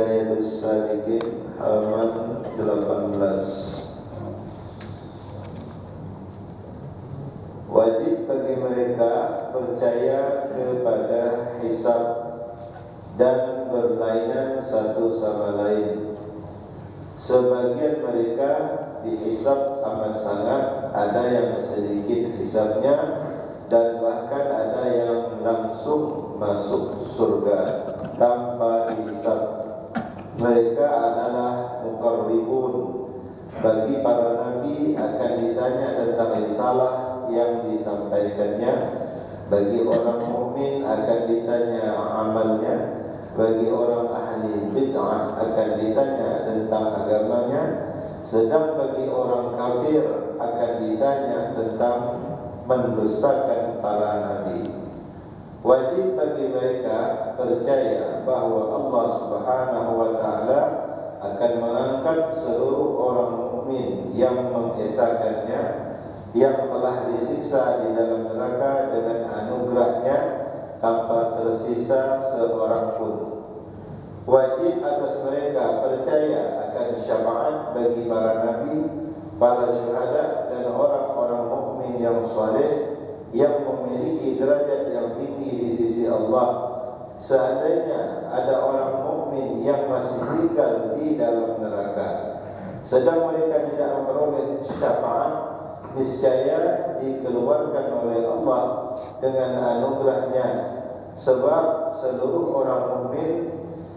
Hidayatus Salikin halaman 18. Wajib bagi mereka percaya kepada hisab dan berlainan satu sama lain. Sebagian mereka dihisab amat sangat, ada yang sedikit hisabnya, dan bahkan ada yang langsung masuk surga tanpa dihisab. Mereka adalah muqarribun. Bagi para nabi akan ditanya tentang risalah yang disampaikannya. Bagi orang mukmin akan ditanya amalnya. Bagi orang ahli bid'ah akan ditanya tentang agamanya. Sedang bagi orang kafir akan ditanya tentang mendustakan para nabi. Wajib bagi mereka percaya bahawa Allah Subhanahu wa taala akan mengangkat seluruh orang mukmin yang mengesahkannya, yang telah disiksa di dalam neraka dengan anugerahnya tanpa tersisa seorang pun. Wajib atas mereka percaya akan syafaat bagi para nabi, para syuhada dan orang-orang mukmin yang saleh yang memiliki derajat yang tinggi di sisi Allah. Seandainya ada orang mukmin yang masih tinggal di dalam neraka, sedang mereka tidak memperoleh syafaat, niscaya dikeluarkan oleh Allah dengan anugerahnya. Sebab seluruh orang mukmin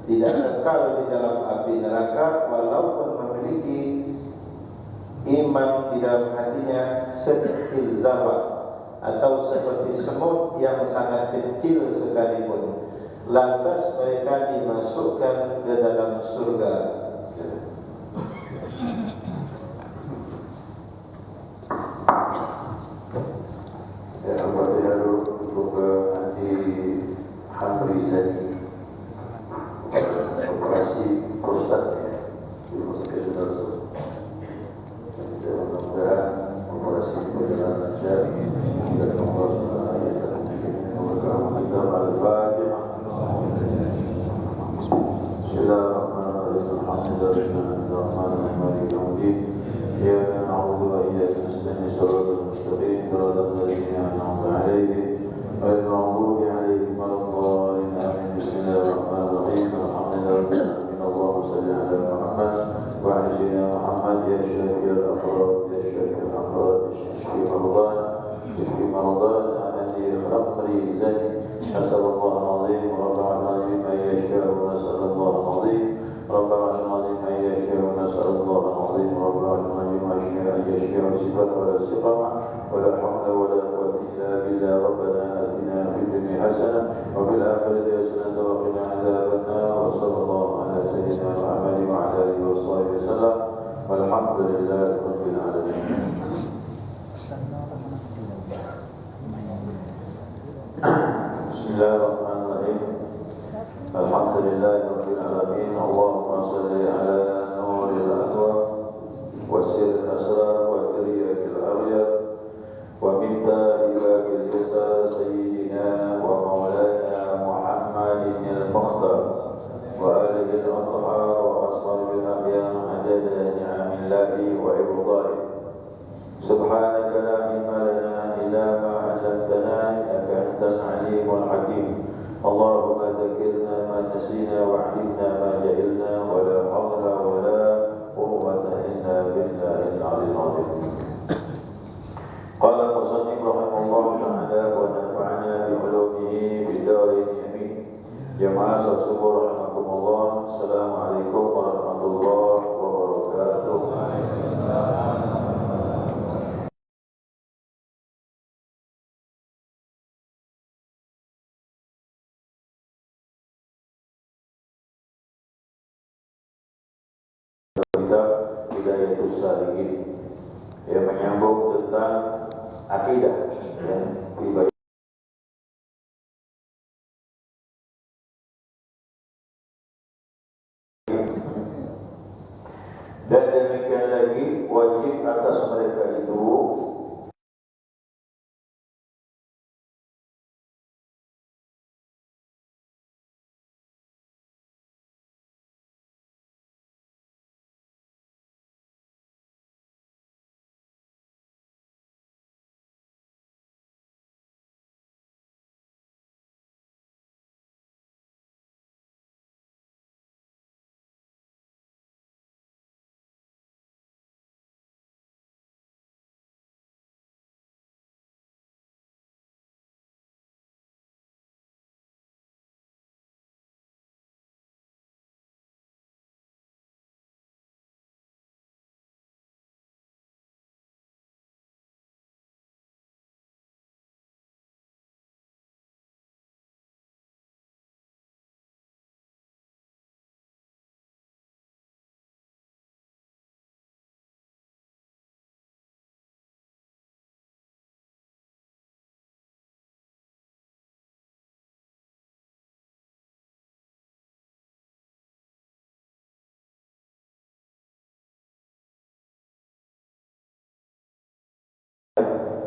tidak kekal di dalam api neraka, walaupun memiliki iman di dalam hatinya sekecil zarrah atau seperti semut yang sangat kecil sekalipun. Lantas mereka dimasukkan ke dalam surga. Bismillahirrahmanirrahim. Alhamdulillahirabbil alamin. Allahumma shalli ala nuril anwar wa sirril asrar wa tariqil awliya wa minta ilahi yasar sayyidina wa maulana Muhammadin al-Mukhtar wa alihi al-athhar wa ashabil akhyar adada ni'amillahi wa ibadhi. Subhanaka la ilma lana illa ma 'allamtana innaka antal alimul hakim. Allahumma dzakirna ma nasina wa 'allimna ma jahilna wa la hawla wa la quwwata illa billahil 'aliyyil 'azim. Qala musannif rahimahullahu ta'ala wa nafa'ana bi 'ulumihi fid dharain amin. Jamaah subur rahimakumullah. Assalamualaikum warahmatullahi wabarakatuh. Hidayatus Salikin yang menyambung tentang akidah, ya, dan demikian lagi wajib atas mereka itu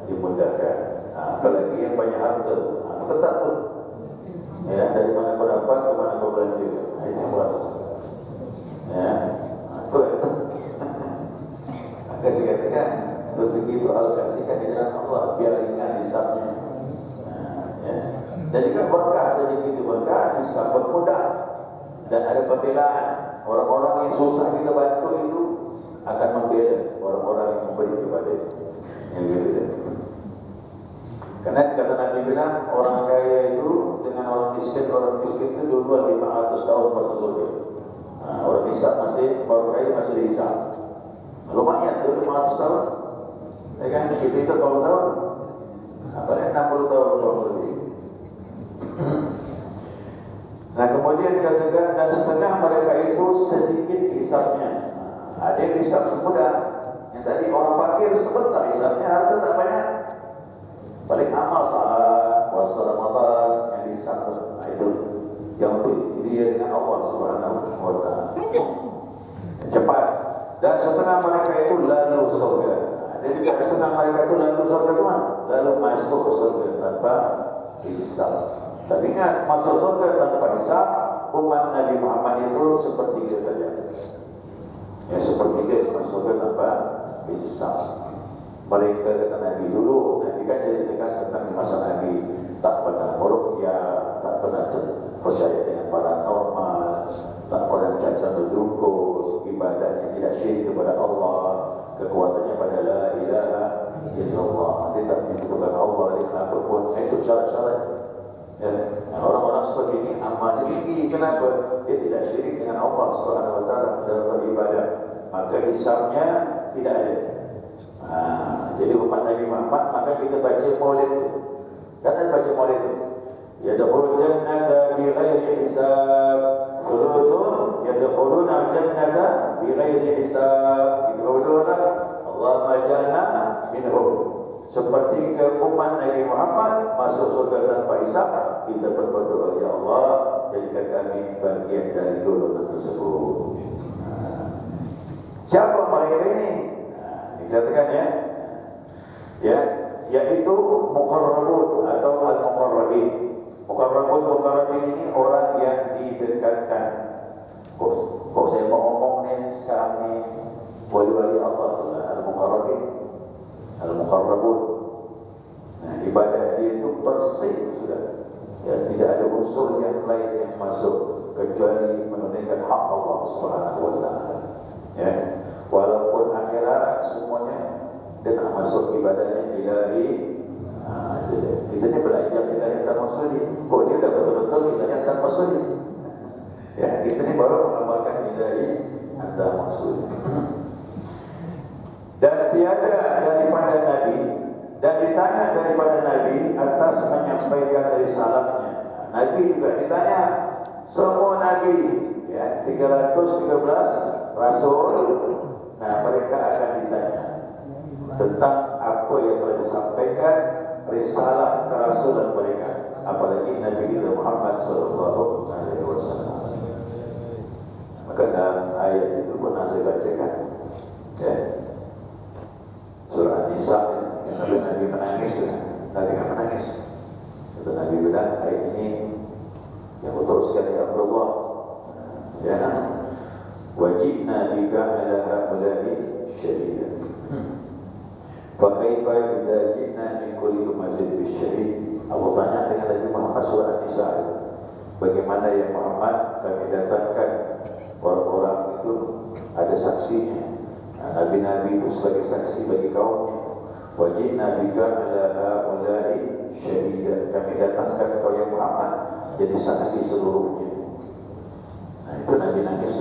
dimudahkan. Apalagi yang banyak harta, tetap pun. Ya, dari mana kau dapat ke mana kau belanja. Ini yang berat. Ya, itu. Kasih katakan, rezeki itu kasihkan di jalan Allah biar ringan hisabnya. Ya. Dan juga berkah rezeki itu berkah, hisab bermudah dan ada pembelaan. Orang-orang yang susah kita bantu itu akan membela orang-orang yang memberi kepada yang gitu. Karena kata Nabi bilang orang kaya itu dengan orang miskin itu dua 500 tahun masuk surga. Orang hisab masih, orang kaya masih dihisab. Lumayan tu 500 tahun. Ya kan? Itu kalau tahun. Apalagi 60 tahun kurang lebih. Nah kemudian dikatakan dan setengah mereka itu sedikit hisabnya. Ada yang hisab semudah. Yang tadi orang fakir sebentar hisabnya, harta tak banyak. Paling amal salat, puasa Ramadan yang dihisab. Itu yang dia dengan Allah Subhanahu wa taala. Cepat. Dan setengah mereka itu lalu surga. Jadi setengah mereka itu lalu surga itu lalu masuk ke surga tanpa hisab. Tapi ingat, masuk surga tanpa hisab, umat Nabi Muhammad itu sepertiga saja. Ya sepertiga masuk surga tanpa hisab. Mereka kata Nabi dulu, Nabi kan ceritakan tentang masa Nabi tak pernah meruqyah, tak pernah percaya dengan paranormal, tak pernah cacat berdukus, ibadahnya tidak syirik kepada Allah, kekuatannya pada la ilaha illallah, dia tak menyebutkan Allah dengan apapun. Itu syarat-syarat. Ya. Nah, orang-orang seperti ini amalnya tinggi. Kenapa? Dia tidak syirik dengan Allah Subhanahu wa taala dalam beribadah. Maka hisabnya tidak ada. Jadi umat Nabi Muhammad, maka kita baca maulid. Kan baca maulid itu. Yadkhulul jannata bighairi hisab. Sulusun yadkhuluna jannata bighairi hisab. Berdoa Allahumma ja'alna minhum. Seperti umat Nabi Muhammad masuk surga tanpa hisab, kita berdoa ya Allah jadikan kami bagian dari golongan tersebut. Siapa mereka ini? Dikatakan ya, yaitu muqarrabun atau al-muqarrabin. Muqarrabun ini orang yang didekatkan. Kok saya mau ngomong nih sekarang nih wali-wali Allah al-muqarrabin, al-muqarrabun. Nah, ibadah dia itu bersih sudah. Ya, tidak ada unsur yang lain yang masuk kecuali menunaikan hak Allah Subhanahu wa taala. Ya. Walaupun akhirat semuanya dia tak masuk ibadahnya ilahi. Kita ni belajar ilahi tanpa maksudi. Kok dia dah betul-betul ilahi tanpa maksudi. Ya, kita ni baru mengamalkan ilahi tanpa maksudi. Dan tiada daripada Nabi dan ditanya daripada Nabi atas menyampaikan risalatnya. Nabi juga ditanya. Semua Nabi ya 313 Rasul. Nah, mereka akan ditanya tentang apa yang telah disampaikan risalah kerasulan mereka, apalagi Nabi kita Muhammad sallallahu alaihi wasallam. Maka dalam ayat itu pernah saya bacakan ya, surah An-Nisa yang sampai Nabi menangis, Nabi kan menangis. Kata Nabi bilang ayat ini yang teruskan ya Allah ya. Wajibna bika ala haula'i syahida. Fakaifa idza ji'na min kulli ummatin bisyahid. Allah tanya dengan Nabi Muhammad surah An-Nisa. Bagaimana ya Muhammad kami datangkan orang-orang itu ada saksinya. Nabi-nabi itu sebagai saksi bagi kaumnya. Wajibna bika ala haula'i syahida. Kami datangkan kau ya Muhammad jadi saksi seluruhnya. Nah, itu Nabi nangis.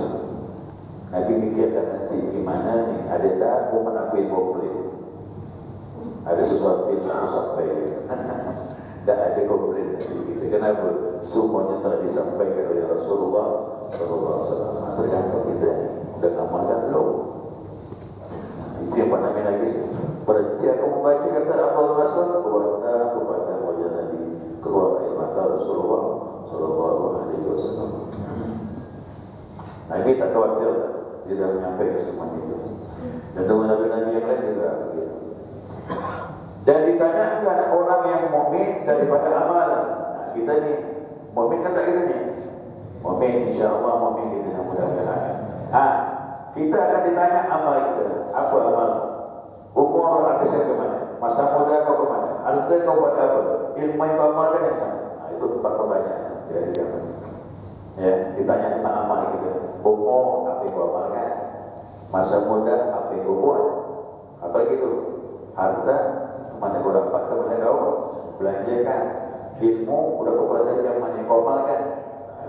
Nabi mikirkan nanti gimana nih, ada tak aku menakui komplain, ada sesuatu yang harus sampaikan. Tak ada komplain nanti kita. Kenapa? Semuanya telah disampaikan oleh Rasulullah SAW. Tergantung kita sudah amalkan belum. Itu yang pernah menangis. Berarti aku membaca kata Abu Rasul kepada wajah Nabi, keluar air mata Rasulullah SAW. Nabi tak khawatir, dia dah menyampaikan semuanya itu. Dan dengan Nabi-Nabi yang lain juga begitu. orang yang mukmin daripada amal. Nah, kita ni mukmin kan tak kita ni. Mukmin insya-Allah mukmin kita yang mudah-mudahan. Kita akan ditanya amal kita. Apa amal? Umur habiskan ke mana? Masa muda kau ke mana? Harta kau buat apa? Ilmu yang kau amalkan yang mana? Itu tempat pertanyaan. Ya, ditanya tentang amal kita. Umur apa yang kau amalkan? Masa muda apa yang kau buat? Apa gitu? Harta mana kau dapat, ke mana kau belanjakan? Ilmu udah kau pelajari yang mana yang kau amalkan?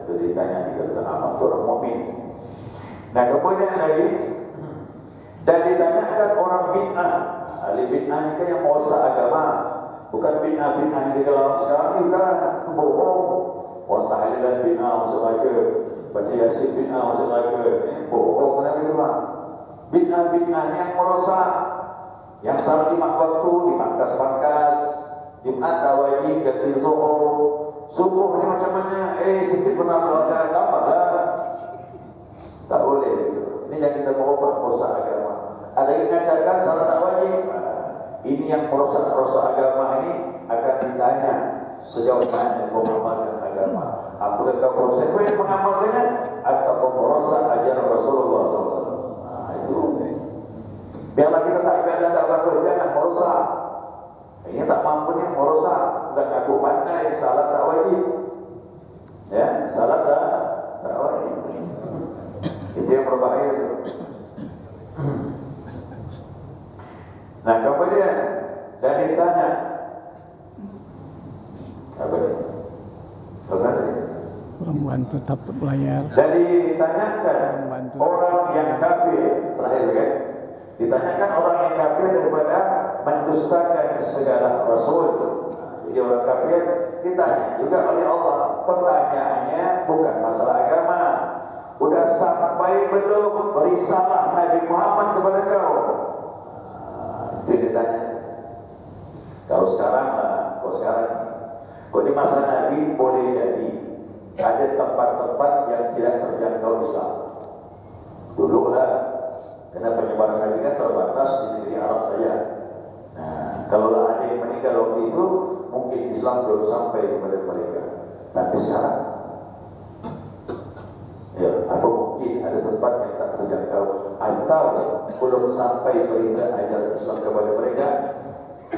Itu ditanya kita tentang amal orang mukmin. Nah, kemudian lagi dan ditanyakan orang bid'ah. Ahli bid'ah ni kan yang merosak agama. Bukan bid'ah yang digelar sekarang ni, bukan, bohong. Orang tahlilan bid'ah masuk neraka, baca yasin bid'ah masuk neraka. Bohong kenapa itu, Pak? Bid'ah ni yang merosak, yang salat 5 waktu dipangkas-pangkas, Jumat tawajih ganti zuhur, subuh ni macam mana? Sikit pernah keluarga tambahlah. Tak boleh. Ini yang kita merubah merosak agama. Ada yang mengajarkan salat tak wajib. Ini yang merosak agama ini akan ditanya sejauh mana kau mengamalkan agama. Apakah kau konsekuen mengamalkannya atau kau merosak ajaran Rasulullah SAW? Itu. Biarlah kita tak ibadah tak apa, jangan merosak. Ini tak mampu ni merosak. Dan aku pandai salat tak wajib. Ya, salat tak wajib. Itu yang berbahaya itu. Nah, kemudian dan ditanya apa ini? Perempuan tetap berlayar. Dan ditanyakan orang yang kafir terakhir kan? Ditanyakan orang yang kafir daripada mendustakan segala rasul. Jadi orang kafir ditanya juga oleh Allah. Pertanyaannya bukan masalah agama. Sudah sampai belum risalah Nabi Muhammad kepada kau? Itu ditanya. Kalau sekarang kau di masa Nabi boleh jadi ada tempat-tempat yang tidak terjangkau Islam. Dulu lah, karena penyebaran Nabi kan terbatas di negeri Arab saja. Nah, kalau ada yang meninggal waktu itu, mungkin Islam belum sampai kepada mereka. Tapi sekarang ya, apa mungkin ada tempat yang tak terjangkau atau belum sampai berita ajaran Islam kepada mereka?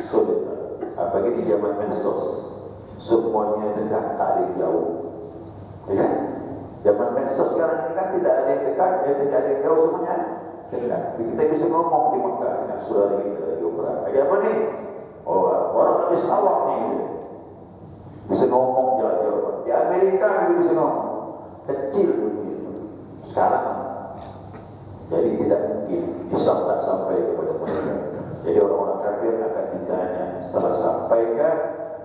Sulit. Apalagi di zaman medsos, semuanya dekat, tak ada yang jauh. Ya, zaman medsos sekarang ini kan tidak ada yang dekat, tidak ada yang jauh, semuanya dekat. Kita bisa ngomong di Mekah dengan saudara kita di Ukraina. Apa ni? Oh, orang habis awak ni bisa ngomong jauh-jauh. Di Amerika kita bisa ngomong kecil. Sekarang jadi tidak mungkin Islam tak sampai kepada mereka. Jadi orang-orang kafir akan ditanya setelah sampaikan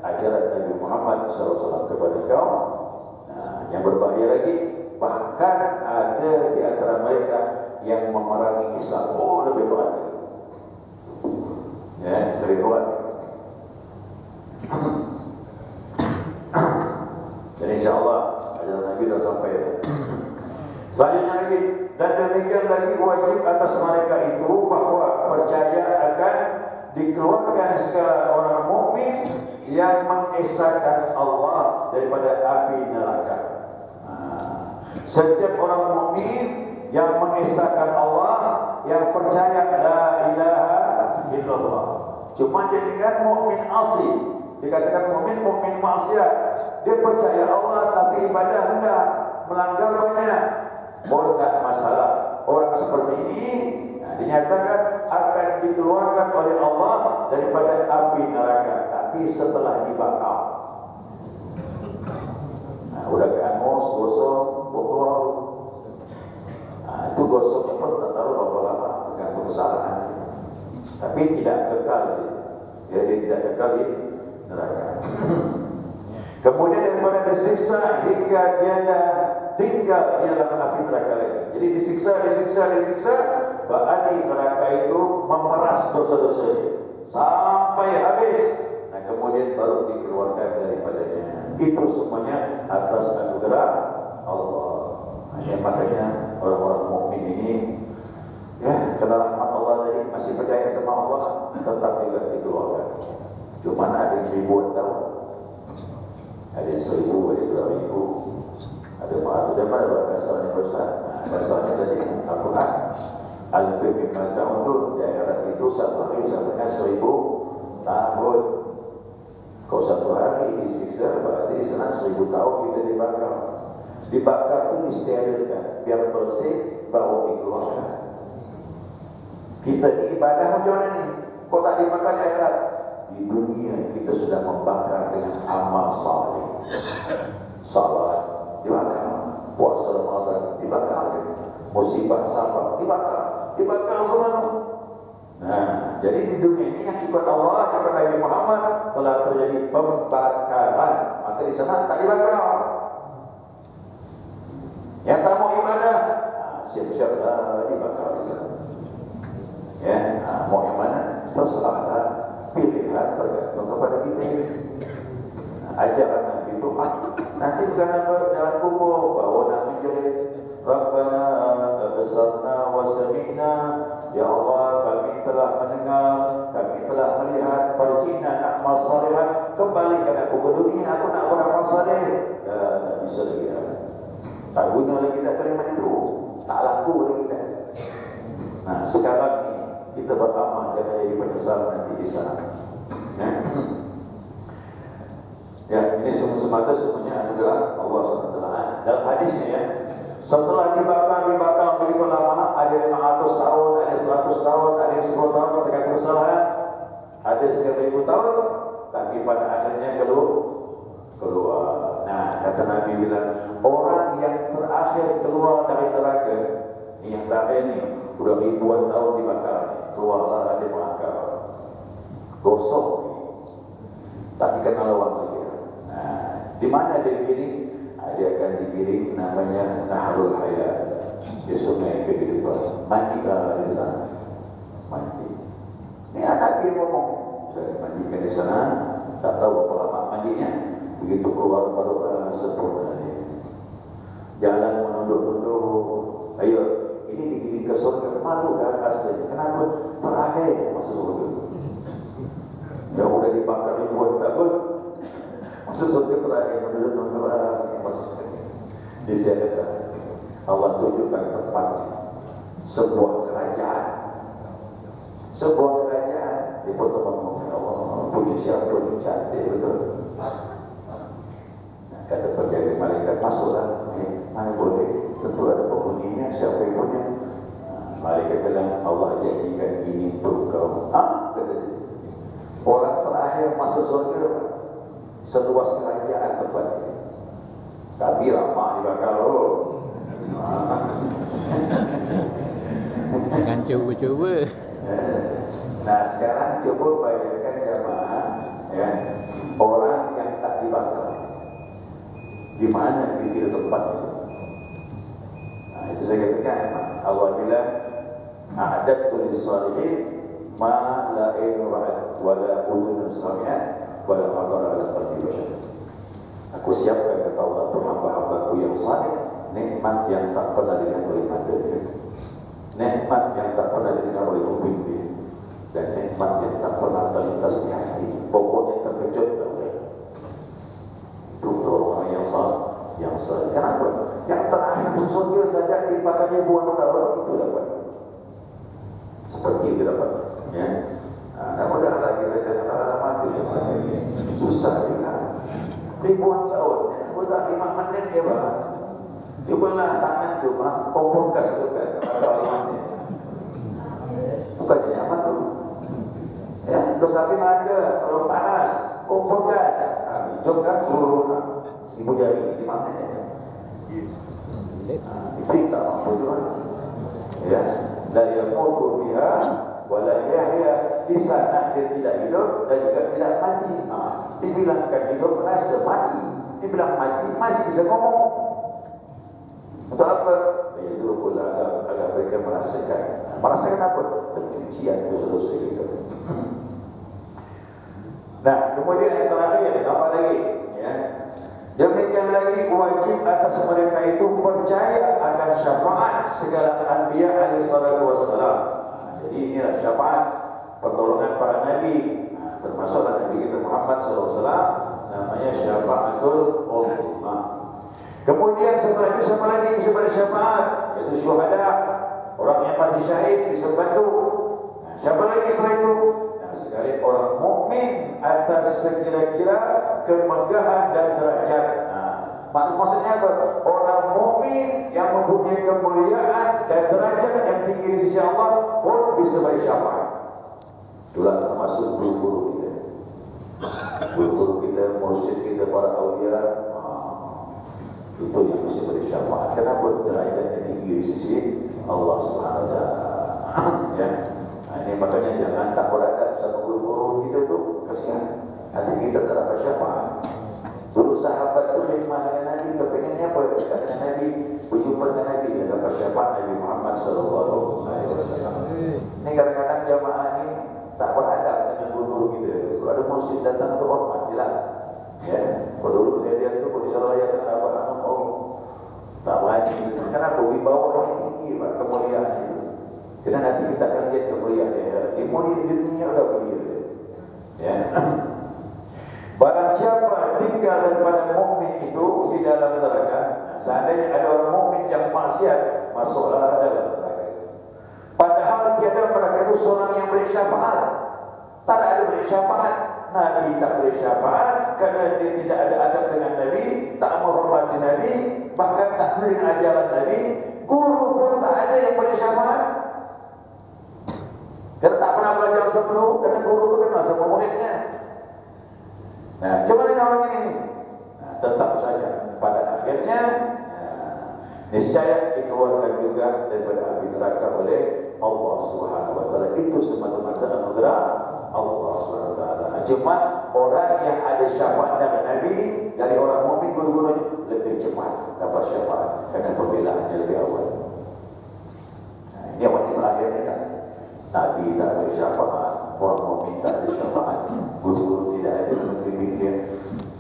ajaran Nabi Muhammad SAW kepada kau. Nah, yang berbahaya lagi, bahkan ada di antara mereka yang memerangi Islam. Oh, lebih berat lagi. Ya, lebih berat. Jadi insyaAllah ajaran Nabi dah sampai. Selanjutnya lagi, dan demikian lagi wajib atas mereka itu bahawa percaya akan dikeluarkan segala orang mukmin yang mengesahkan Allah daripada api neraka. Setiap orang mukmin yang mengesahkan Allah, yang percaya la ilaha illallah. Cuma jadikan mukmin asli. Dikatakan mukmin maksiat. Dia percaya Allah tapi ibadah enggak, melanggar banyak. Tidak masalah. Orang seperti ini dinyatakan akan dikeluarkan oleh Allah daripada api neraka, tapi setelah dibakar. Udah ke angus, gosok, keluar. Itu gosoknya pun tak tahu berapa lama, tergantung kesalahan. Tapi tidak kekal, dia tidak kekal di neraka. Kemudian daripada disiksa hingga tiada tinggal di dalam api neraka lagi. Jadi disiksa, berarti neraka itu memeras dosa-dosanya sampai habis. Nah, kemudian baru dikeluarkan daripadanya. Itu semuanya atas anugerah Allah. Hanya makanya orang-orang mukmin ini, ya, kena rahmat Allah tadi, masih percaya sama Allah, tetap juga dikeluarkan. Cuma ada 1000 Al-Quran. Alif mimma ta'udun, di akhirat itu satu hari sama dengan 1000 tahun. Kalau satu hari disiksa, berarti di sana 1000 tahun kita dibakar. Dibakar itu disterilkan, biar bersih, baru dikeluarkan. Kita di ibadah macam mana ni? Kau tak dibakar di akhirat. Di dunia kita sudah membakar dengan amal saleh. Salat dibakar, puasa Ramadan dibakar, musibah sabar dibakar semua. Nah, jadi di dunia ini yang ikut Allah, ikut Nabi Muhammad telah terjadi pembakaran. Maka di sana tak dibakar. Yang tak mau ibadah, siap-siap dah dibakar di sana. Ya, mau yang mana? Terserahlah, pilihan tergantung kepada kita ini. Ajaran Nabi itu nanti bukan apa dalam kubur bawa nak menjerit Rabbana absarna wa sami'na, ya Allah kami telah mendengar, kami telah melihat, farjina na'mal salihan, kembalikan aku ke dunia, aku nak beramal saleh. Tak bisa lagi dah. Tak guna lagi dah kalimat itu, tak laku lagi dah. Nah, sekarang ni kita beramal jangan jadi penyesal nanti di sana. Ya, ini semata semuanya adalah Allah SWT. Dalam hadisnya ya, setelah dibakar begitu lama, ada 500 tahun, ada 100 tahun, ada 10 tahun tergantung kesalahan, ada 1000 tahun, tapi pada akhirnya keluar. Nah, kata Nabi bilang, orang yang terakhir keluar dari neraka, ini yang terakhir ni, sudah ribuan tahun dibakar, keluarlah dari neraka, gosok, tak dikenal orang lagi. Di mana dia digiring? Dia akan digiring namanya Nahrul Hayat, di sungai kehidupan. Mandilah di sana, mandi. Ini anak dia ngomong, saya mandikan di sana, tak tahu berapa lama mandinya. Begitu keluar baru sempurna dia. Jalan menunduk-nunduk. Ayo, ini digiring ke surga, malu kan rasanya? Kenapa? Terakhir masuk surga. Yang sudah dibakar ribuan tahun, sesuatu terakhir menurut disediakan. Allah tunjukkan tempatnya, sebuah kerajaan di pertemuan Allah. Punya siapa pun cantik betul. Kata penjaga malaikat, masuklah. Mana boleh, tentu ada penghuninya, siapa yang punya. Malaikat bilang, Allah jadikan ini untuk kau. Kata dia, orang terakhir masuk surga, seluas kerajaan tempatnya. Tapi ramah dibakar. Jangan cuba-cuba. Nah, sekarang coba bayangkan jamaah, ya, orang yang tak dibakar, di mana kira tempatnya? Nah, itu saya katakan, Allah bilang, a'adatu lis-salihin ma la ainu ra'at wa la udhun sami'at wala qadara ala qalbi bashar. Aku siapkan, kata Allah, untuk hamba-hambaku yang saleh, nikmat yang tak pernah dilihat oleh mata dia, nikmat yang tak pernah didengar oleh kuping dia, dan nikmat yang tak pernah terlintas di hati. Pokoknya terkejut oleh itu orang yang saleh. Kenapa? Yang terakhir masuk surga saja dipakai buang tahun itu dapat. Seperti itu dapat. Ya. Nah, mudah-mudahan kita jangan mati. Susah juga. Ribuan tahun, sudah 5 menit ya Pak. Cobalah tangan tu, kompor gas tu kan, kalau 5 menit. Bukannya apa tu? Ya, terus api ada, kalau panas, kompor gas. Hijau kan suruh ibu jari 5 menit. Itu tak mampu juga. Ya, la yamutu biha wa la yahya. Di sana dia tidak hidup dan juga tidak mati. Dibilangkan hidup rasa mati, dibilang mati masih bisa ngomong. Untuk apa? Itu pula agar mereka merasakan apa? Pencucian dosa-dosa itu. Nah, kemudian yang terakhir tambah lagi, ya. Demikian lagi wajib atas mereka itu percaya akan syafaat segala anbiya alaihi salatu wassalam. Jadi inilah syafaat, pertolongan para nabi, termasuklah Nabi kita Muhammad SAW, namanya syafaatul ummah. Kemudian setelah itu siapa lagi yang bersyafaat? Yaitu syuhada. Orang yang mati syahid bisa bantu. Nah, siapa lagi selain itu? Nah, sekali orang mukmin atas sekira-kira kemegahan dan derajat. Nah, maksudnya apa? Orang mukmin yang mempunyai kemuliaan dan derajat yang tinggi di sisi Allah pun bisa beri syafaat. Itulah termasuk guru-guru kita. Guru-guru kita, mursyid kita, para awliya, itu yang bisa beri syafaat. Kenapa? Derajatnya tinggi di sisi Allah Subhanahu wa taala. Ya. Nah, ini makanya jangan tak beradab sama guru-guru kita tu, kasihan. Nanti kita tak dapat syafaat. Dulu sahabat tu khidmah dengan Nabi, kepengennya apa? Dengan Nabi, berjumpa dengan Nabi, dia dapat syafaat Nabi Muhammad sallallahu alaihi wasallam. Ini kadang-kadang jamaah ni tak beradab dengan guru-guru kita. Kalau ada mursyid datang tu hormatilah. Ya, kalau dulu saya lihat tu kalau di Surabaya tak apa tak berani. Kenapa? Wibawanya tinggi, Pak, kemuliaan itu. Karena nanti kita akan lihat kemuliaan dia. Mulia di dunia sudah mulia. Ya. Barang siapa tinggal daripada mukmin itu di dalam neraka, seandainya ada orang mukmin yang maksiat, masuklah dalam neraka. Padahal tiada mereka itu seorang yang beri syafaat. Tak ada beri syafaat. Nabi tak beri syafaat kerana dia tidak ada adab dengan Nabi, tak menghormati Nabi, bahkan tak menerima ajaran Nabi. Guru pun tak ada yang beri syafaat. Kerana tak pernah belajar sebelum, kerana guru itu kenal sama muridnya. Nah, coba lihat orang ini. Nah, tetap saja pada akhirnya niscaya dikeluarkan juga daripada api neraka oleh Allah Subhanahu wa taala. Itu semata-mata anugerah Allah Subhanahu wa taala. Cuma orang yang ada syafaat dari Nabi, dari orang mukmin guru-gurunya lebih cepat dapat syafaat kerana pembelaannya lebih awal. Nah, ini yang terakhirnya kan. Nabi tak ada syafaat, orang mukmin tak ada syafaat, guru-guru tidak ada membimbing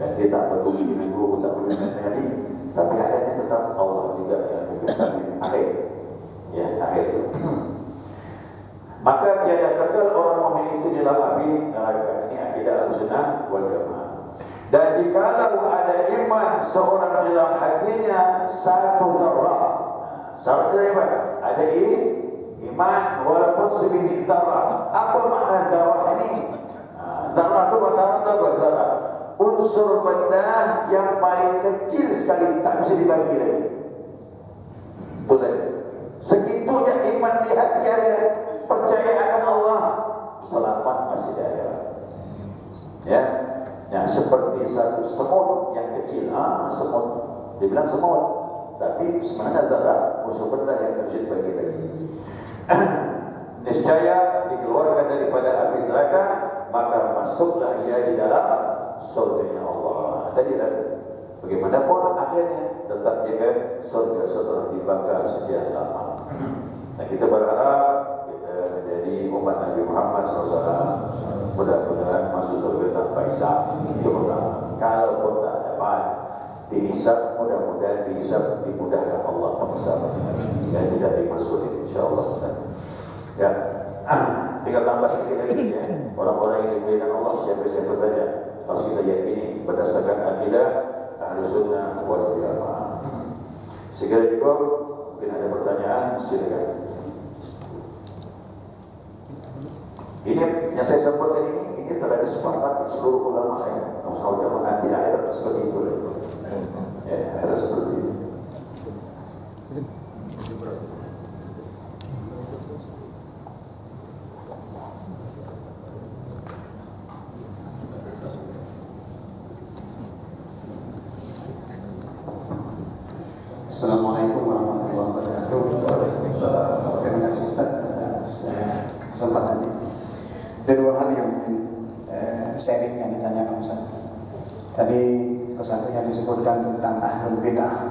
dan dia tak peduli dengan guru, tak peduli dengan Nabi, tapi adanya tetap Allah juga yang membimbing akhir. Ya, akhir itu. Maka tiada kekal orang mukmin itu di dalam api neraka. Ini akidah Ahlussunnah wal Jamaah. Dan jikalau ada iman seorang dalam hatinya satu zarrah, syaratnya apa? Ada iman walaupun sebiji zarrah. Apa makna zarrah ini? Zarrah itu bahasa Arab apa? Zarrah unsur benda yang paling kecil sekali, tak bisa dibagi lagi. Betul. Segitunya iman di hati ada, percaya akan Allah, selamat masih ada. Ya, yang seperti satu semut yang kecil. Semut, dibilang semut, tapi sebenarnya zarrah unsur benda yang tak bisa dibagi lagi. Niscaya dikeluarkan daripada api neraka, maka masuklah ia di dalam surga Allah. Tadi bagaimanapun akhirnya tetap jaga surga setelah dibakar sekian lama. Nah, kita berharap kita menjadi umat Nabi Muhammad SAW, mudah-mudahan masuk surga tanpa hisab. Itu pertama. Kalau pun tak dapat dihisab, mudah-mudahan dihisab dimudahkan Allah bersama dan tidak dipersulit, insyaAllah. Ya, tinggal tambah sedikit lagi ya. Orang-orang yang dimuliakan Allah siapa-siapa saja harus kita yakini berdasarkan akidah Ahlussunnah wal Jamaah. Segera juga mungkin ada pertanyaan, silakan. Ini yang saya sampaikan ini telah disepakati seluruh ulama ya. Kalau jamaah nanti akhirat seperti itu. Ya, akhirat seperti itu. Assalamualaikum warahmatullahi wabarakatuh. Terima kasih atas kesempatan ini. Ada dua hal yang mungkin sharing yang ditanyakan Ustaz. Tadi satu yang disebutkan tentang ahlul bid'ah.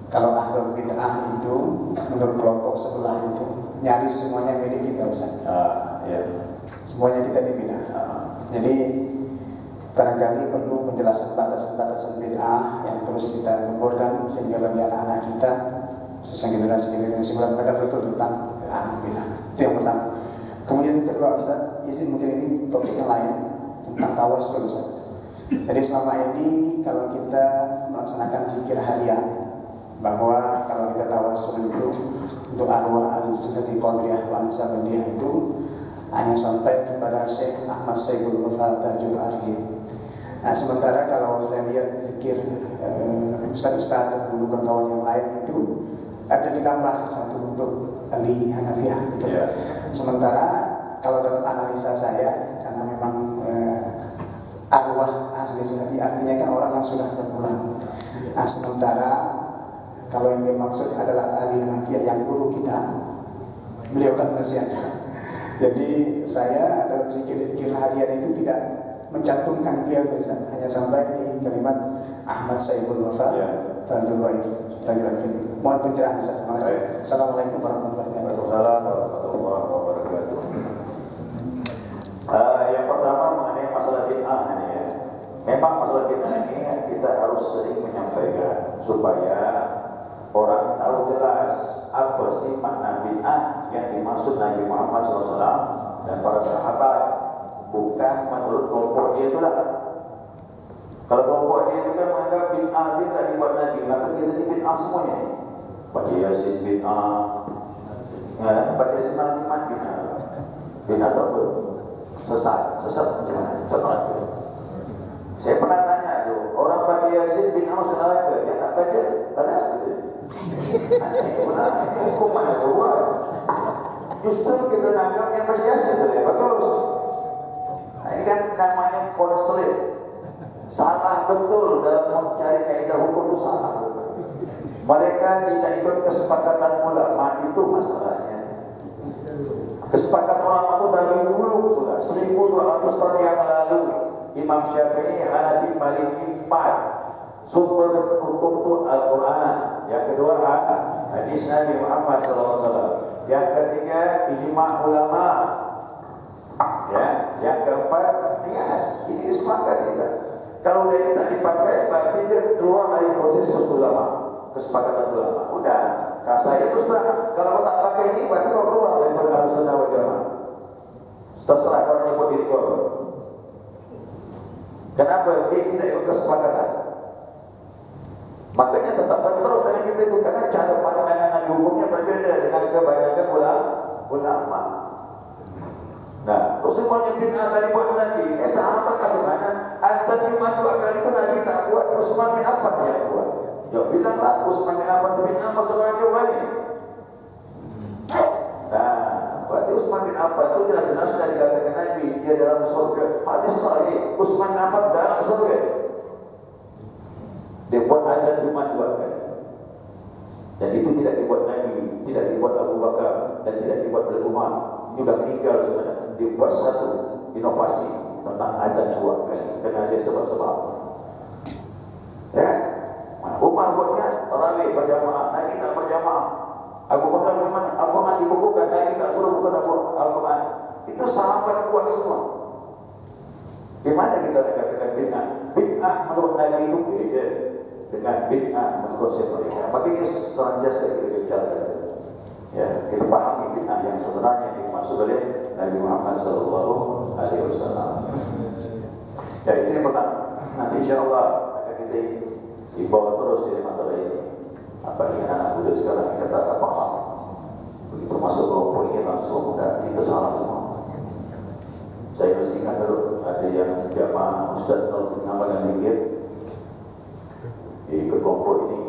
Kalau ahlul bid'ah itu menurut kelompok sebelah itu nyaris semuanya milik kita Ustaz. Ya. Semuanya kita di bid'ah. Jadi barangkali perlu penjelasan batasan-batasan bid'ah yang terus kita kumpulkan sehingga bagi anak-anak kita khususnya generasi mereka betul tentang bid'ah. Itu yang pertama. Kemudian yang kedua Ustaz, izin mungkin ini topik yang lain tentang tawassul Ustaz. Jadi selama ini kalau kita melaksanakan zikir harian, bahwa kalau kita tawassul itu untuk arwah al-Sunnati Qadiriyah wal Sabandiyah itu hanya sampai kepada Syekh Ahmad Saiful Wafa Tajul Arif. Nah, sementara kalau saya lihat zikir ustaz-ustaz dan guru kawan yang lain itu ada ditambah satu untuk Ali Hanafiyah itu. Sementara kalau dalam analisa saya, karena memang arwah ahli sunnati artinya kan orang yang sudah berpulang. Nah, sementara kalau yang dimaksud adalah Ali Hanafiyah yang guru kita, beliau kan masih ada. Jadi saya dalam zikir-zikir harian itu tidak mencantumkan beliau tulisan, hanya sampai di kalimat Ahmad Saiful Wafa Tajul Arif. Mohon pencerahan Ustaz. Terima kasih. Assalamualaikum warahmatullahi wabarakatuh. Waalaikumsalam warahmatullahi wabarakatuh. Yang pertama mengenai masalah bid'ah ini ya. Memang masalah bid'ah ini kita harus sering menyampaikan supaya orang tahu jelas apa sih makna bid'ah yang dimaksud Nabi Muhammad SAW dan para sahabat, bukan menurut kelompok dia itulah. Kalau kelompok dia itu kan menganggap bid'ah dia tak dibuat Nabi, maka kita ini bid'ah semuanya. Baca Yasin bid'ah, baca Yasin al-Iman bid'ah. Bid'ah itu apa? Sesat macam mana? Sesat. Saya pernah tanya tu, orang baca Yasin bid'ah masuk neraka, dia tak baca, tak ada. Hukum mana keluar? Justru kita anggap yang baca Yasin itu yang bagus. Nah, ini kan namanya konseling. Salah betul dalam mencari kaidah hukum itu salah betul. Mereka tidak ikut kesepakatan ulama, itu masalahnya. Kesepakatan ulama itu dari dulu sudah 1200 tahun yang lalu. Imam Syafi'i, Hanafi, Maliki 4. Sumber hukum itu Al-Quran. Yang kedua hadis Nabi Muhammad SAW. Yang ketiga ijma' ulama. Ya, yang keempat qiyas. Ini sepakat kita. Kalau dia tidak dipakai, berarti dia keluar dari konsensus ulama, kesepakatan ulama. Udah, kalau saya itu sudah, kalau tak pakai ini, berarti kau keluar dari Ahlussunnah wal Jamaah. Terserah kalau nyebut diri kau. Kenapa dia tidak ikut kesepakatan? Makanya tetap terus dengan kita itu, karena cara pandangan hukumnya berbeda dengan kebanyakan ulama. Nah, semuanya bid'ah tadi buat Nabi. Sahabat kata mana? An-Tadimah dua kali pun Nabi tak buat. Utsman bin Affan yang buat. Ya bilanglah Utsman bin Affan bid'ah masuk dalam jawabannya. Nah, berarti Utsman bin Affan itu jelas-jelas sudah dikatakan Nabi dia dalam surga. Hadis sahih, Utsman bin Affan dalam surga. Dia buat azan Jumat 2 kali. Dan itu tidak dibuat Nabi, tidak dibuat Abu Bakar, dan tidak dibuat oleh Umar. Juga meninggal sebenarnya. Dibuat satu inovasi tentang azan 2 kali. Karena ada sebab-sebab. Ya, Umar buatnya tarawih berjamaah, Nabi tak berjamaah. Abu Bakar bagaimana? Al-Quran dibukukan, Nabi tak suruh bukan Al-Quran. Itu sahabat buat semua. Di mana kita nak katakan bid'ah? Bid'ah menurut Nabi itu beda dengan bid'ah menurut konsep mereka. Makanya selanjutnya kita bicara. Ya, kita pahami bid'ah yang sebenarnya dimaksud oleh Nabi Muhammad SAW. Ya, itu yang pertama. Nanti insyaAllah akan kita dibawa terus dari masalah ini. Apa yang anak muda sekarang kita tak paham. Begitu masuk kelompok ini langsung dan kita salah semua. Saya masih ingat dulu ada yang jamaah Ustaz Nur Ngamal Zikir di kelompok ini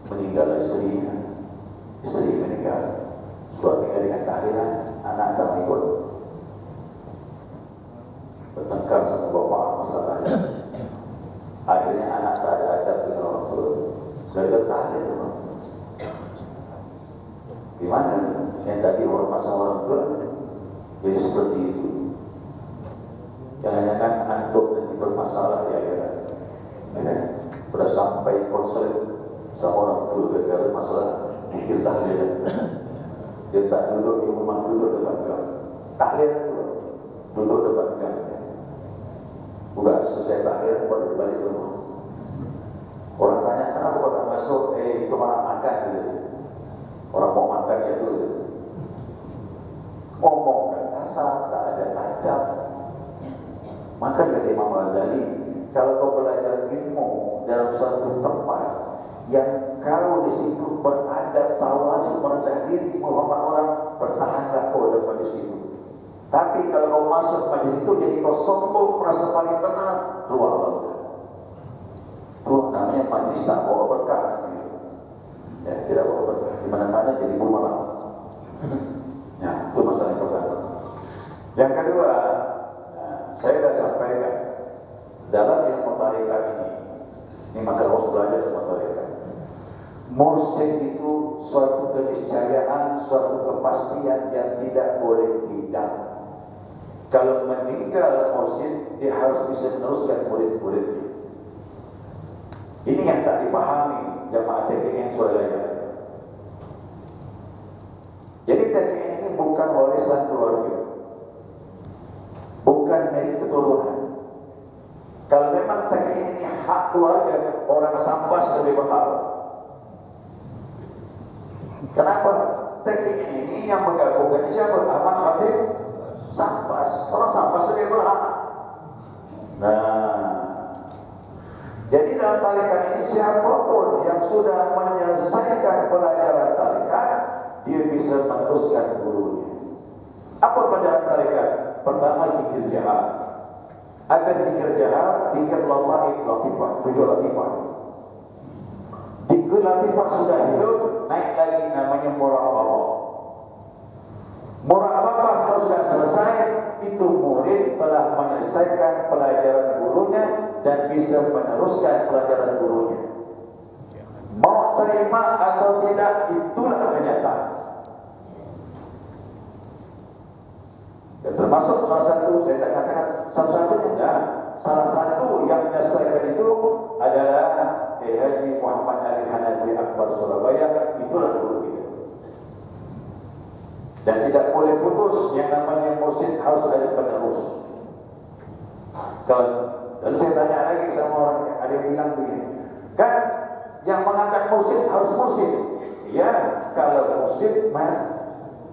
meninggal istri meninggal, suaminya dengan tahlilan, anak tak ikut, bertengkar sama bapak masalahnya. Akhirnya anak tak ada adab dengan orang tua, dari tahlil. Gimana yang tadi orang masalah orang tua jadi seperti itu? Jangan-jangan antum nanti bermasalah ya. Sudah sampai konseling sama orang tua gara-gara masalah mikir tahlil. Dia tak duduk di rumah, duduk depan gang. Tahlil duduk depan gang. Udah selesai tahlil, baru balik rumah. Orang tanya kenapa kau tak masuk? Itu orang makan gitu. Orang mau makan ya itu. Ngomong dan kasar, tak ada adab. Maka kata Imam Ghazali, kalau kau belajar ilmu dalam suatu tempat yang kau di situ beradab, tawadhu, merendah diri, menghormat orang, bertahanlah kau dalam majlis itu. Tapi kalau kau masuk majlis itu jadi kau sombong, merasa paling benar, keluar. Itu namanya majlis tak bawa berkah. Ya, tidak bawa berkah. Di mana-mana jadi bumerang. Ya, itu masalah yang pertama. Yang kedua, saya sudah sampaikan dalam ilmu tarekat ini maka harus belajar ilmu tarekat. Mursyid itu suatu keniscayaan, suatu kepastian yang tidak boleh tidak. Kalau meninggal mursyid, dia harus bisa meneruskan murid-muridnya. Ini yang tak dipahami jamaah TKN Surabaya. Jadi TKN ini bukan warisan keluarga, bukan dari keturunan. Kalau memang TKN ini hak keluarga, orang Sambas lebih berhak. Kenapa? TKN ini yang menggabungkan siapa? Ahmad Khatib Sambas. Orang Sambas lebih berhak. Nah, jadi dalam tarekat ini siapapun yang sudah menyelesaikan pelajaran tarekat, dia bisa meneruskan gurunya. Apa pelajaran tarekat? Pertama, zikir jahar. Ada zikir jahar, zikir latifah, 7 latifah. Zikir latifah sudah hidup, naik lagi namanya muraqabah. Muraqabah kalau sudah selesai, itu murid telah menyelesaikan pelajaran gurunya dan bisa meneruskan pelajaran gurunya. Mau terima atau tidak, itulah kenyataan. Dan termasuk salah satu, saya tak katakan satu-satunya, enggak. Salah satu yang menyelesaikan itu adalah Haji Muhammad Ali Hanafi Akbar Surabaya. Itulah guru kita. Dan tidak boleh putus, yang namanya mursyid harus ada penerus. Lalu saya tanya lagi sama orang, ada yang bilang begini, kan yang mengangkat mursyid harus mursyid. Ya, kalau mursyid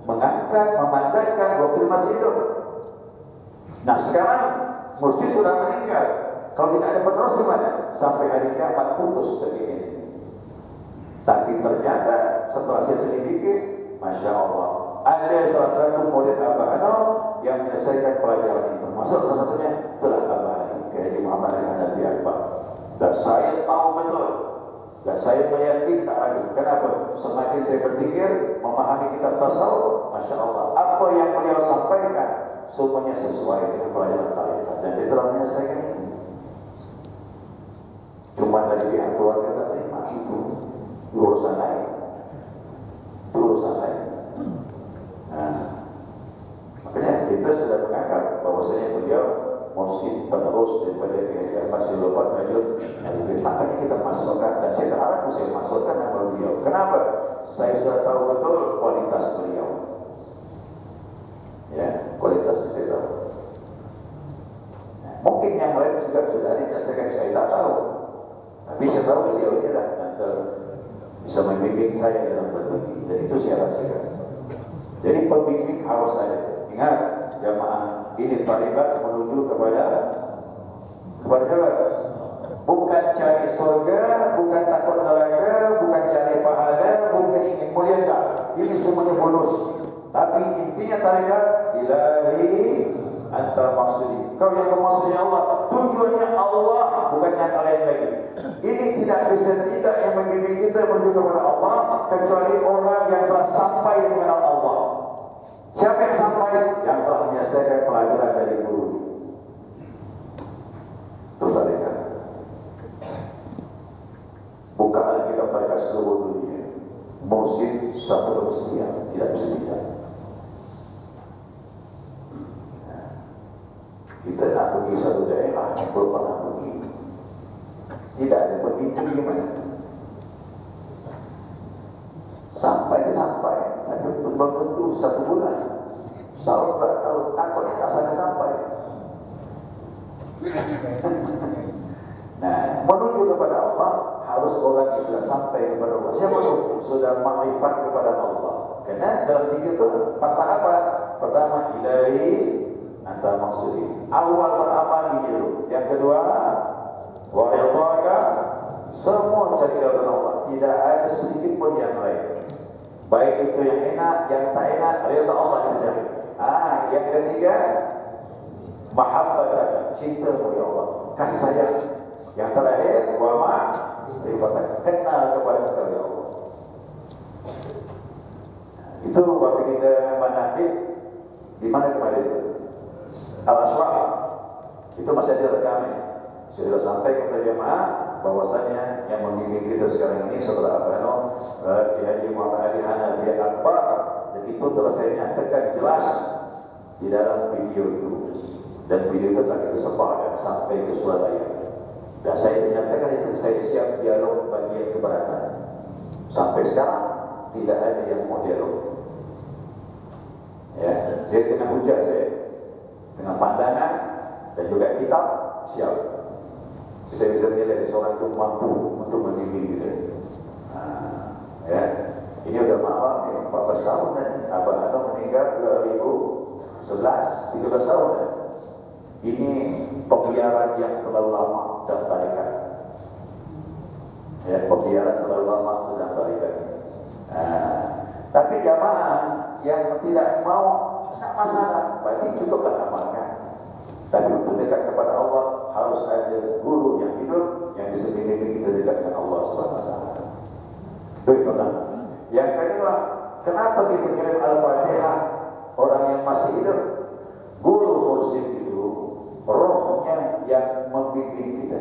mengangkat, memandatkan waktu masih hidup. Nah sekarang mursyid sudah meninggal, kalau tidak ada penerus gimana? Sampai hari kiamat putus begini. Tapi ternyata setelah saya selidiki, Masya Allah, ada salah satu murid Abah Hanal yang menyelesaikan pelajaran itu. Masuk salah satunya itulah Abah Hanal, Haji Muhammad Ali Hanafi Akbar. Dan saya tahu betul, dan saya meyakini tak lagi. Kenapa? Semakin saya berpikir, memahami kitab tasawuf, Masya Allah, apa yang beliau sampaikan semuanya sesuai dengan pelajaran tarekat. Dan dia telah menyelesaikan ini. Cuma dari pihak keluarga tak terima, itu urusan lain. Itu urusan lain. Nah, makanya kita sudah menganggap bahwasanya beliau mursyid penerus daripada Kiai Ahmad Silopat Tajud. Makanya kita masukkan, dan saya berharap saya masukkan nama beliau. Kenapa? Saya sudah tahu betul kualitas beliau. Ya, kualitas saya tahu. Nah, mungkin yang lain juga sudah dikasihkan, saya tak tahu. Tapi saya tahu beliau ini lah bisa membimbing saya dalam berbimbing. Dan itu saya rasakan. Jadi pembimbing harus ada. Ingat, jamaah ini tarekat menuju kepada siapa? Bukan cari surga, bukan takut neraka, bukan cari pahala, bukan ingin mulia, tak. Ini semuanya bonus. Tapi intinya tarekat ilahi anta maksudi. Kau yang maksudnya Allah, tujuannya Allah, bukan yang lain lagi. Ini tidak bisa tidak yang membimbing kita menuju kepada Allah kecuali orang yang telah sampai mengenal Allah. Siapa yang sampai? Yang telah menyelesaikan pelajaran dari guru. Itu tarekat. Buka Alkitab tarekat seluruh dunia. Mursyid satu kepastian, tidak bisa tidak. Kita nak pergi satu daerah yang belum pernah pergi, tidak ada pembimbing gimana? Sampai, tapi belum tentu 1 bulan, setahun, 2 tahun, takutnya tak sampai. Nah, menuju kepada Allah harus orang yang sudah sampai kepada Allah. Siapa itu? Sudah makrifat kepada Allah. Karena dalam zikir itu 4 tahapan. Pertama, ilahi anta maksudi. Awal beramal ini dulu. Yang kedua, wa ridhaka Semua cari keridhaan Allah. Tidak ada sedikit pun yang lain. Baik itu yang enak, yang tak enak, ridha Allah yang cari. Yang ketiga, mahabbataka, cintamu ya Allah, kasih sayang. Yang terakhir, wa ma'rifataka, kenal kepada Engkau ya Allah. Itu waktu kita manakib di mana kemarin itu? Al-Ashraf. Itu masih ada rekamnya. Saya sudah sampai kepada jemaah bahwasanya yang membimbing kita sekarang ini setelah Kiai Haji Muhammad Ali Hanafi Akbar, dan itu telah saya nyatakan jelas di dalam video itu, dan video itu telah kita sebarkan sampai ke Surabaya. Dan saya menyatakan di situ saya siap dialog bagian keberatan. Sampai sekarang tidak ada yang mau dialog. Ya, saya dengan hujah, saya dengan pandangan dan juga kitab siap. Saya bisa menilai seorang itu mampu untuk membimbing kita. Ya, ini udah maaf ya, 14 tahun dan Abah Anum meninggal 2011, 13 tahun dan ini pembiaran yang terlalu lama dalam tarikat. Ya, pembiaran terlalu lama dalam tarikat. Tapi jamaah yang tidak mau, tak masalah, berarti cukuplah amalkan. Tapi untuk dekat kepada Allah harus ada guru yang hidup yang bisa membimbing kita dekat dengan Allah SWT. Itu pertama. Yang kedua, kenapa kita kirim Al-Fatihah orang yang masih hidup? Guru mursyid itu rohnya yang membimbing kita.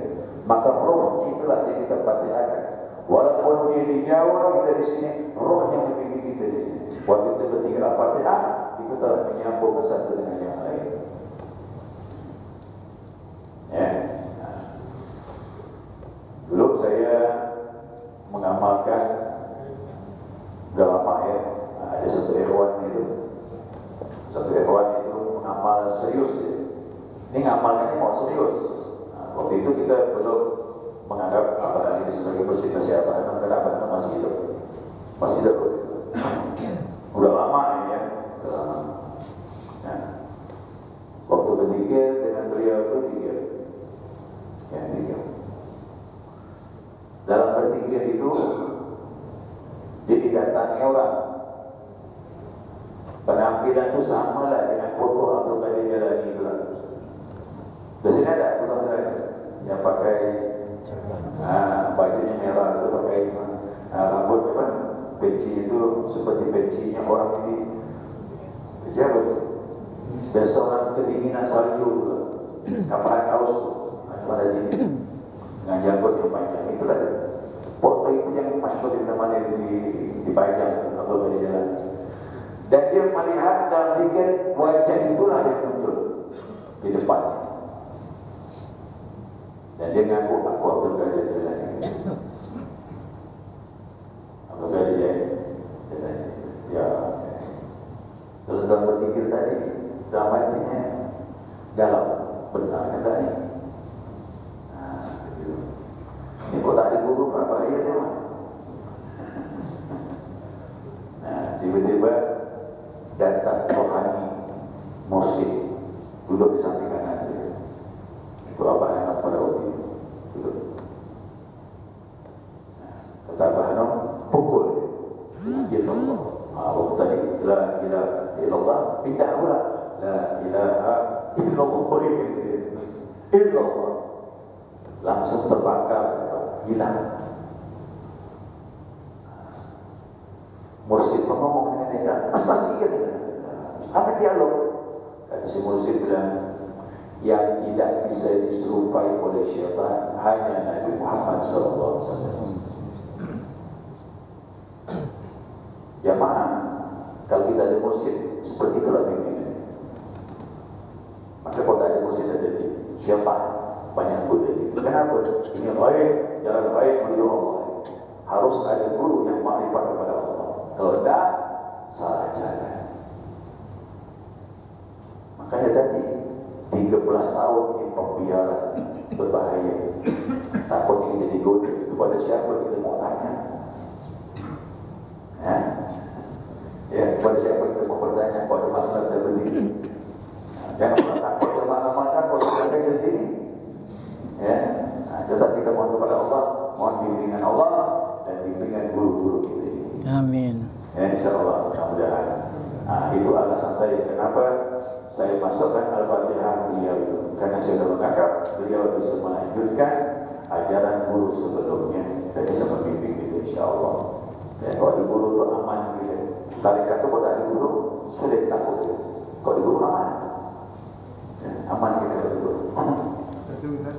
Maka roh itulah yang kita fatihahkan. Walaupun dia di Jawa, kita di sini, roh yang membimbing kita di sini. Waktu kita bertiga Al-Fatihah, itu telah menyambung satu dengan yang lain. Ya. Dulu saya mengamalkan udah lama ya, ada satu ikhwan itu mengamal serius dia. Ini ngamalnya mau serius. Waktu itu kita belum menganggap Abah Ali sebagai bersih siapa, karena Abah Ali masih hidup. Udah lama ini ya, udah lama. Nah, waktu bertiga dengan beliau itu tiga. Dalam bertiga itu dia didatangi orang. Penampilan itu sama lah dengan foto Abdul Qadir Jalani itu lah. Di sini ada foto yang pakai bajunya merah itu, pakai rambut apa? Peci itu seperti pecinya orang ini. Siapa itu? Besokan kedinginan salju, kaparan kaos ada ini dengan janggut yang panjang. Itulah foto itu yang masyhur di mana dipajang atau di jalan. Dan dia melihat dan pikir wajah itulah yang muncul di depannya. Dan dia ngaku aku Abdul Qadir Jalani. Abdul Qadir Jalani. Ya. Kalau dalam berpikir tadi, dalam hatinya galau, benar kata ini. Ini kok tak ada guru, apa bahaya dia mah. Tiba-tiba datang rohani mursyid duduk di samping kanan dia. Itu Abah Anum pada waktu itu duduk. Kata Abah Anum, pukul dia. Allah. Waktu tadi la ilaha illallah, pindah pula la ilaha illallah, illallah langsung terbakar, hilang. Mursyid ngomong dengan dia, pasti kan apa dialog? Kata si Mursyid bilang, yang tidak bisa diserupai oleh syaitan hanya Nabi Muhammad SAW. Jamaah, kalau kita ada mursyid seperti itulah bimbingan. Maka kalau tak ada mursyid ada siapa banyak guru itu. Kenapa? Ini baik, jalan baik menuju Allah. Harus ada guru yang makrifat kepada Allah. Kalau tidak, salah jalan. Makanya tadi 13 tahun ini pembiaran berbahaya. Takut ini jadi guru. Kepada siapa kita mau tanya? Ya, kepada siapa kita mau bertanya pada masalah terbeli? Jangan pernah takut sama amalkan kalau kita sendiri. Amin. Ya, insya Allah, mudah-mudahan. Nah, itu alasan saya kenapa saya masukkan Al-Fatihah beliau itu, karena saya sudah menganggap beliau bisa melanjutkan ajaran guru sebelumnya. Jadi saya membimbing itu, insya Allah. Ya, kalau di guru itu aman gitu. Tarikat itu kalau di guru sudah takut. Gitu. Kalau di guru aman, ya, aman gitu di guru. Satu Ustaz.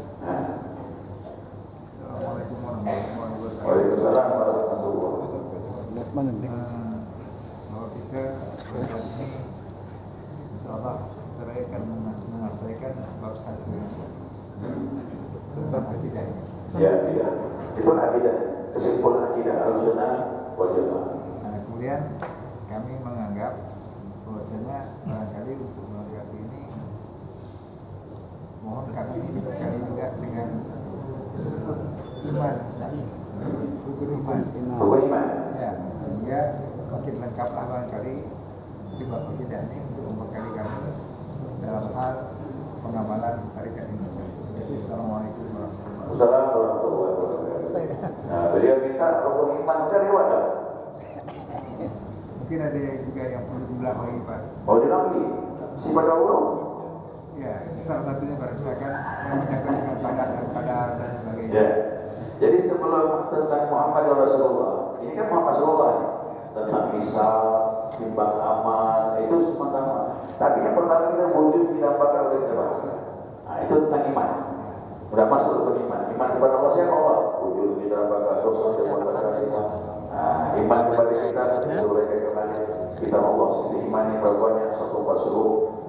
Assalamualaikum warahmatullahi wabarakatuh. Waalaikumsalam warahmatullahi wabarakatuh. Bahwa kita saat ini insyaallah kita akan menyelesaikan bab 1 yang tentang akidah. Ya, ya. Itu akidah. Kesimpulan akidah Ahlussunnah wal Jamaah. Nah, kemudian kami menganggap bahwasanya barangkali untuk menanggapi ini mohon kami dibekali juga dengan iman Ustaz. Rukun iman. Rukun iman. Ya, sehingga makin lengkaplah barangkali di bab akidah ini untuk membekali kami dalam hal pengamalan tarikat ini. Assalamualaikum warahmatullahi wabarakatuh. Assalamualaikum warahmatullahi wabarakatuh. Nah, beliau minta rukun iman kita lewat dah. Mungkin ada juga yang perlu diulang lagi Pak. Oh, diulangi. Si pada Allah. Ya, salah satunya pada misalkan yang menyangkut dengan padar dan sebagainya. Ya. Jadi sebelum tentang Muhammad Rasulullah, ini kan Muhammad Rasulullah nih. Tentang hisab, timbang amal, itu semua sama. Tapi yang pertama kita wujud tidak bakal kita bahas. Nah, itu tentang iman. Sudah masuk ke iman. Iman kepada Allah siapa Allah? Wujud tidak bakal dosa tidak bakal iman. Nah, iman kepada kita itu mereka kembali kita Allah sendiri imani bahwanya satu pasal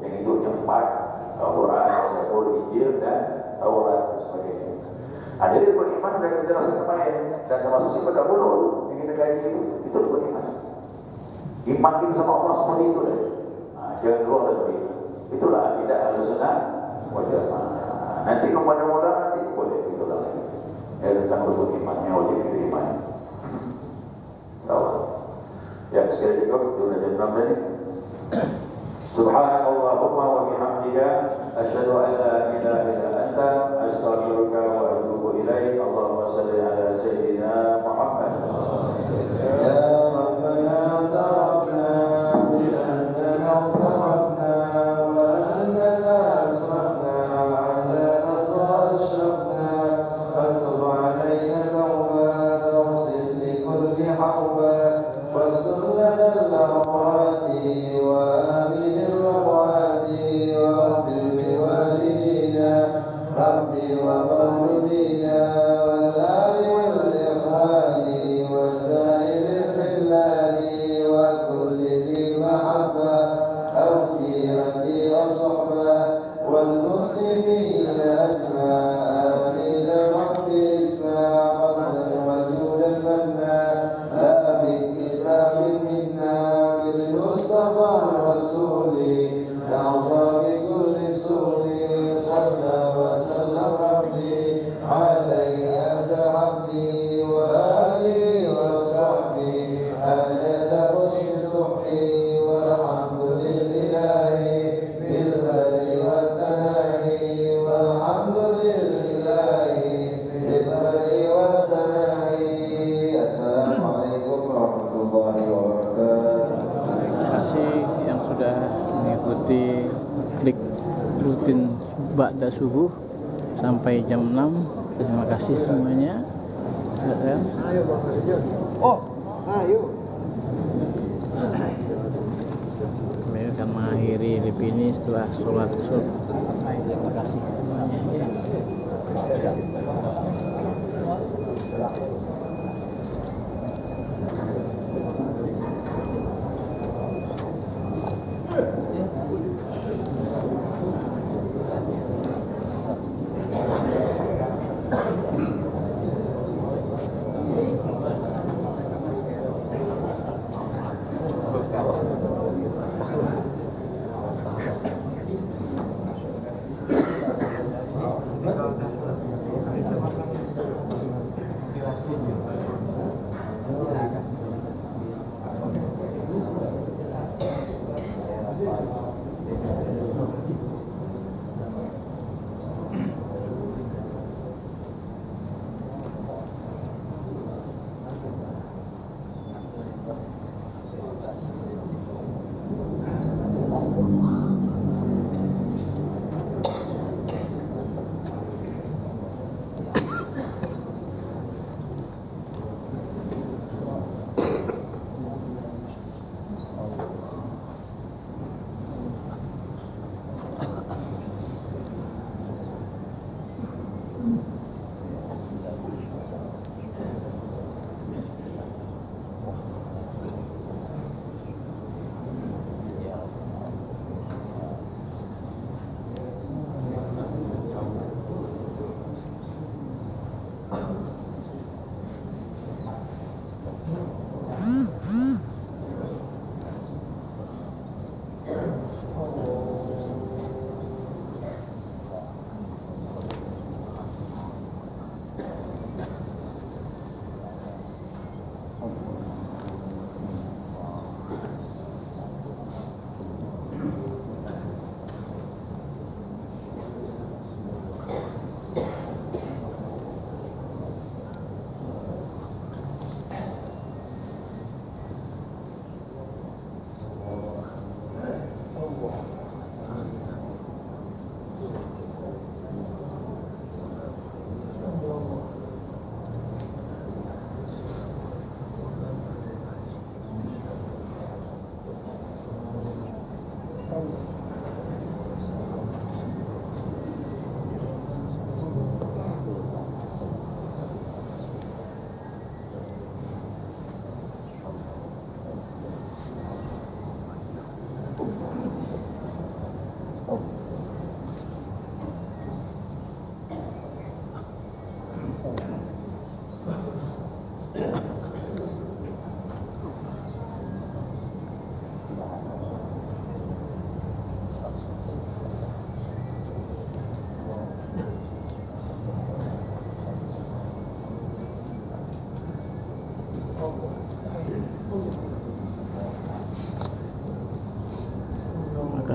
yang hidupnya 4 Al-Quran, Zabur, Injil dan Taurat dan sebagainya. Nah, jadi rukun iman sudah kita jelaskan kemarin dan termasuk si pada bulu yang kita kaji itu rukun iman. Iman kita sama Allah seperti itu deh. Nah, jangan keluar dari itu. Itulah akidah Ahlussunnah wal Jamaah. Nanti kepada mula nanti boleh itu lagi. Ya tentang rukun iman yang wajib kita imani. Tahu? Ya sekali lagi sudah jam 6 tadi. Subhanallahumma wa bihamdika asyhadu an la ilaha illa anta astaghfiruka wa atubu ilaik. Allahumma shalli ala sayyidina Muhammad. Ya Rabbana tarabna bi annana tarabna wa annana asrafna ala asrafna fatub alayna tawbatan tawsil li kulli hawba wasur lana al-awradi wa amin al-rawadi wa rabbil walidina rabbi wa walidina wal ali wal ikhwani wa sa'ir al-khillani wa kulli dhi mahabba aw jirati aw suhba wal muslimin ajma amin rabbi isma qadar wajud al-manna la biktisab minna bil mustafa rasuli na'udhu bi kulli suri sallallahu وسلم ربي علي أنت حبي وآلي وصحبي أجد رشد صحي والحمد لله بالهدي والتناهي والحمد لله بالهدي والتناهي السلام عليكم ورحمة الله وبركاته. Terima kasih yang sudah mengikuti klik rutin Ba'da subuh sampai jam 6. Terima kasih semuanya. Kami akan mengakhiri live ini setelah sholat subuh. Terima kasih semuanya. Terima kasih.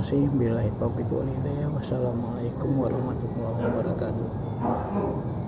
kasih. Billahi taufiq wal hidayah. Wassalamualaikum warahmatullahi wabarakatuh.